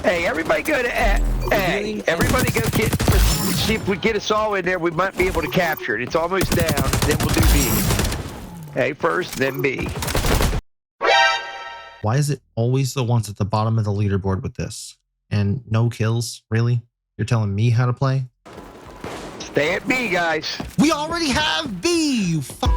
Hey, everybody go to A. Hey, everybody go see if we get us all in there, we might be able to capture it. It's almost down, then we'll do B. A first, then B. Why is it always the ones at the bottom of the leaderboard with this? And no kills? Really? You're telling me how to play? Stay at B, guys. We already have B, you fuck.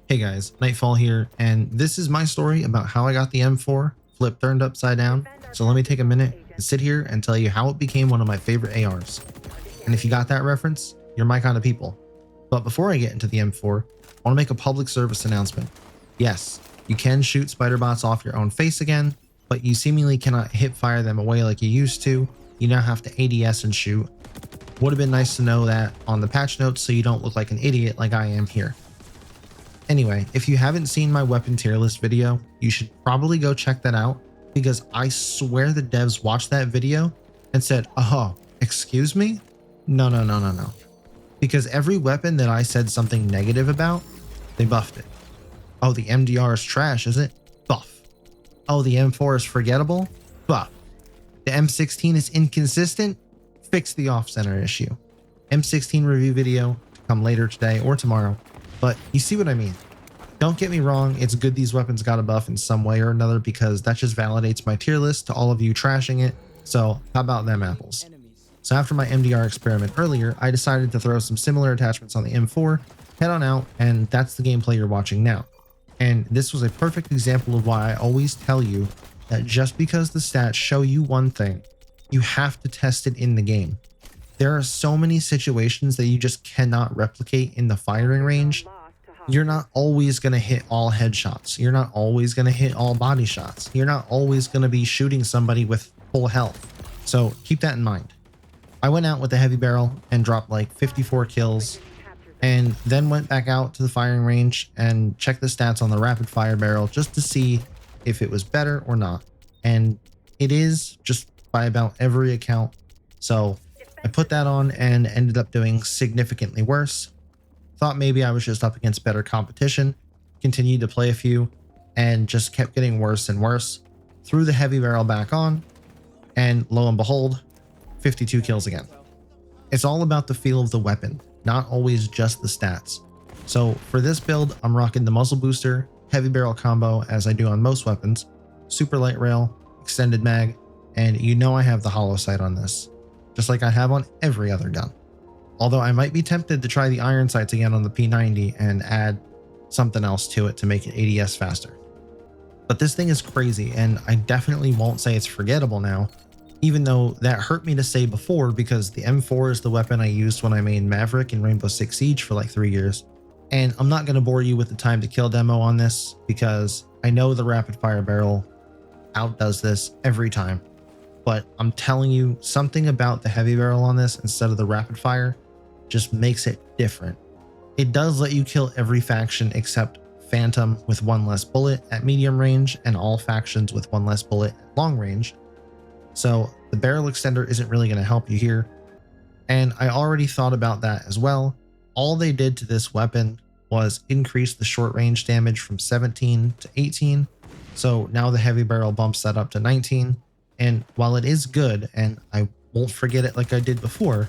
Hey guys, Nightfall here, and this is my story about how I got the M4 flip turned upside down. So let me take a minute and sit here and tell you how it became one of my favorite ARs. And if you got that reference, you're my kind of people. But before I get into the M4, I want to make a public service announcement. Yes, you can shoot spider bots off your own face again, but you seemingly cannot hip fire them away like you used to. You now have to ADS and shoot. Would have been nice to know that on the patch notes so you don't look like an idiot like I am here. Anyway, if you haven't seen my weapon tier list video, you should probably go check that out, because I swear the devs watched that video and said, oh, excuse me? No. Because every weapon that I said something negative about, they buffed it. Oh, the MDR is trash, is it? Buff. Oh, the M4 is forgettable? Buff. The M16 is inconsistent? Fix the off-center issue. M16 review video to come later today or tomorrow. But you see what I mean. Don't get me wrong, it's good these weapons got a buff in some way or another, because that just validates my tier list to all of you trashing it. So how about them apples? So after my MDR experiment earlier, I decided to throw some similar attachments on the M4, head on out, and that's the gameplay you're watching now. And this was a perfect example of why I always tell you that just because the stats show you one thing, you have to test it in the game. There are so many situations that you just cannot replicate in the firing range. You're not always going to hit all headshots. You're not always going to hit all body shots. You're not always going to be shooting somebody with full health. So keep that in mind. I went out with the heavy barrel and dropped like 54 kills, and then went back out to the firing range and checked the stats on the rapid fire barrel just to see if it was better or not. And it is, just by about every account. So I put that on and ended up doing significantly worse. Thought maybe I was just up against better competition, continued to play a few, and just kept getting worse and worse. Threw the heavy barrel back on, and lo and behold, 52 kills again. It's all about the feel of the weapon, not always just the stats. So for this build, I'm rocking the muzzle booster, heavy barrel combo as I do on most weapons, super light rail, extended mag, and you know I have the hollow sight on this, just like I have on every other gun. Although I might be tempted to try the iron sights again on the P90 and add something else to it to make it ADS faster. But this thing is crazy, and I definitely won't say it's forgettable now, even though that hurt me to say before, because the M4 is the weapon I used when I made Maverick in Rainbow Six Siege for like 3 years. And I'm not going to bore you with the time to kill demo on this, because I know the rapid fire barrel outdoes this every time. But I'm telling you, something about the heavy barrel on this instead of the rapid fire just makes it different. It does let you kill every faction except Phantom with one less bullet at medium range, and all factions with one less bullet at long range. So the barrel extender isn't really going to help you here. And I already thought about that as well. All they did to this weapon was increase the short range damage from 17 to 18. So now the heavy barrel bumps that up to 19. And while it is good, and I won't forget it like I did before,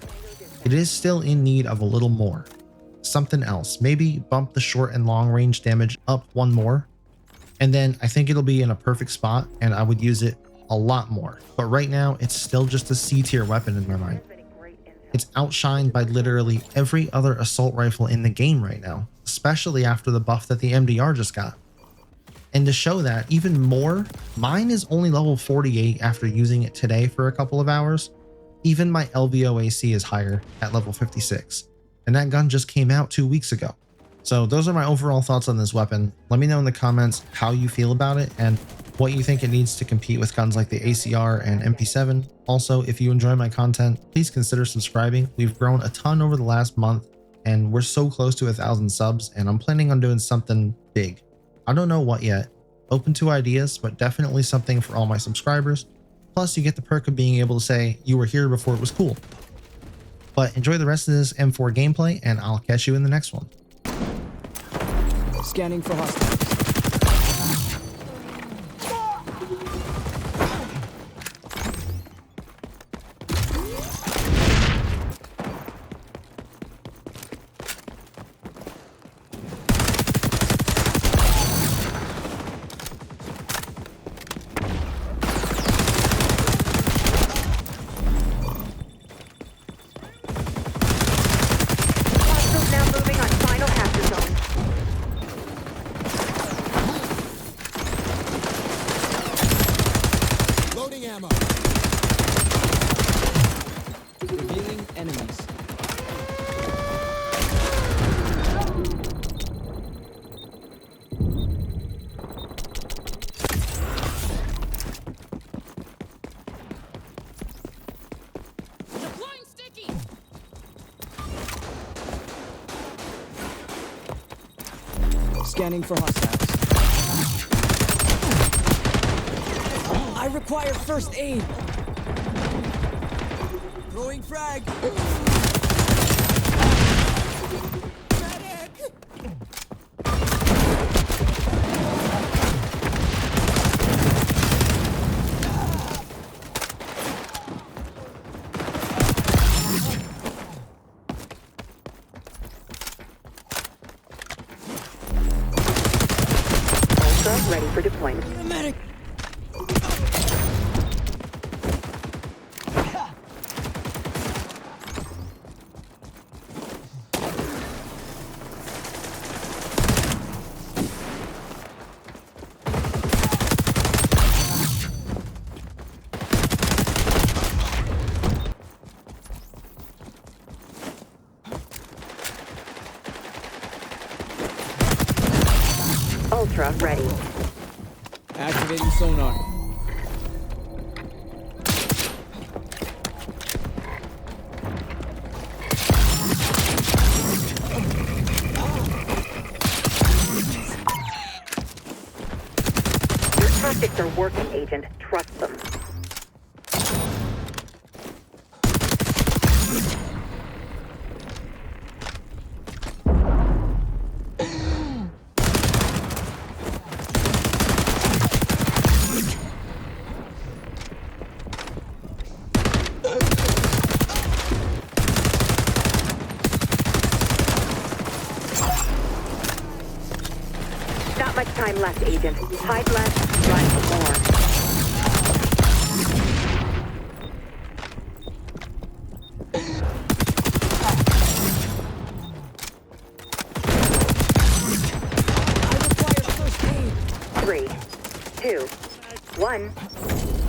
it is still in need of a little more. Something else. Maybe bump the short and long range damage up one more. And then I think it'll be in a perfect spot, and I would use it a lot more. But right now, it's still just a C tier weapon in my mind. It's outshined by literally every other assault rifle in the game right now, especially after the buff that the MDR just got. And to show that even more, mine is only level 48 after using it today for a couple of hours. Even my LVOAC is higher at level 56. And that gun just came out 2 weeks ago. So those are my overall thoughts on this weapon. Let me know in the comments how you feel about it and what you think it needs to compete with guns like the ACR and MP7. Also, if you enjoy my content, please consider subscribing. We've grown a ton over the last month, and we're so close to 1,000 subs, and I'm planning on doing something big. I don't know what yet. Open to ideas, but definitely something for all my subscribers. Plus, you get the perk of being able to say you were here before it was cool. But enjoy the rest of this M4 gameplay, and I'll catch you in the next one. Scanning for hostiles. Hostiles now moving on final hazard zone. Loading ammo. Revealing enemies. Deploying sticky! Scanning for hostiles. I require first aid. Throwing frag. Ultra ready for deployment. Medic. Ultra ready. Activating sonar. Your tactics are working, Agent. Trust them. Not much time left, Agent. Hide less, run more. I require first aid. 3, 2, 1.